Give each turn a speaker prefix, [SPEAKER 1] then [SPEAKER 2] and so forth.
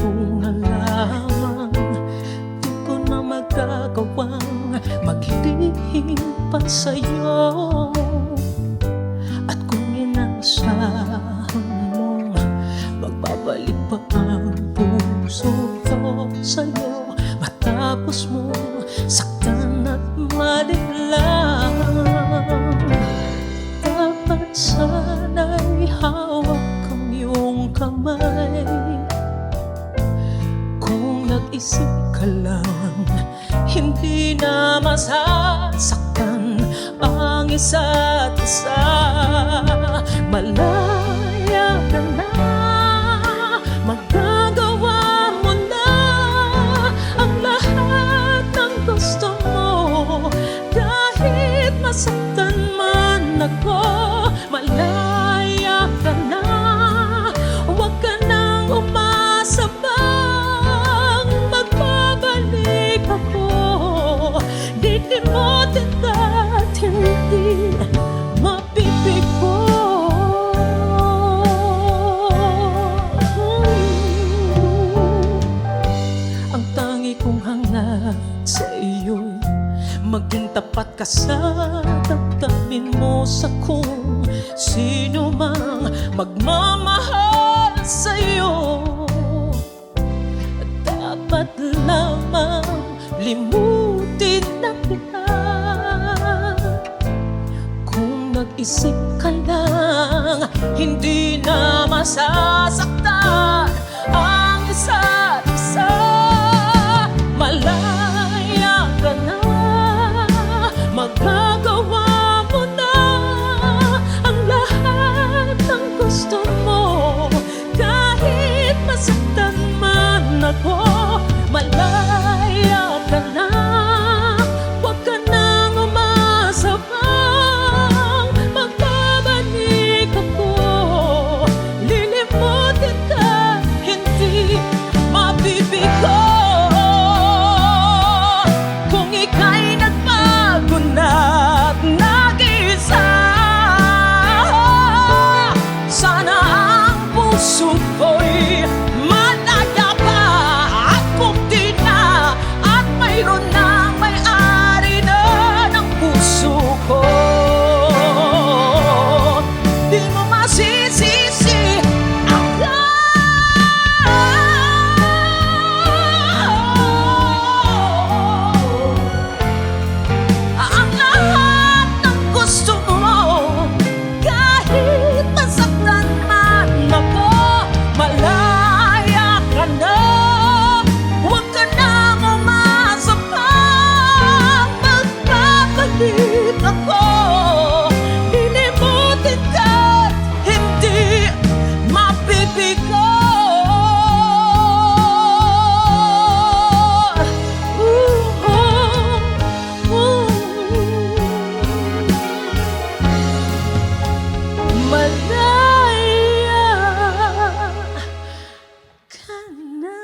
[SPEAKER 1] ko na lamang, di ko na magagawang maglihim pa sa'yo. At kung inaasahan mo magbabalik pa ang puso ko sa'yo, matapos mo saktan at malinlang, dapat sana'y hawak ang iyong kamay. Kung nag-isip ka lang, hindi na masasaktan ang isa't isa. Malaya ka na, magagawa mo na ang lahat ng gusto mo. Kahit masaktan man ako, malaya ka na, huwag ka nang umasa bang magbabalik ako. Didimutin ka't hindi mapipigo. Ang tangi kong hangad sa iyo'y maging tapat ka sa damdamin mo, sa kung sino mang magmamahal sa'yo. Dapat lamang limutin na kita. Kung nag-isip ka lang, hindi na masasaktan ang isa't isa. Malaya ka na, magagawa mo na ang lahat ng gusto mo. Kahit masaktan man ako, malaya ka na, huwag ka nang umasa bang magbabalik ako. Lilimutin ka, hindi mabibigo. Kung ika'y nagbago na't nag-isa, sana ang puso ko'y malaya pa at mukti na, at mayroon ng may-ari na ng puso ko. Di mo masisisi ako. Ang lahat ng gusto mo, kahit masaktan man ako, malaya ka na, huwag ka nang umasa pang magbabalik ako. Lilimutin ka't hindi mabibigo. Malaya ka na.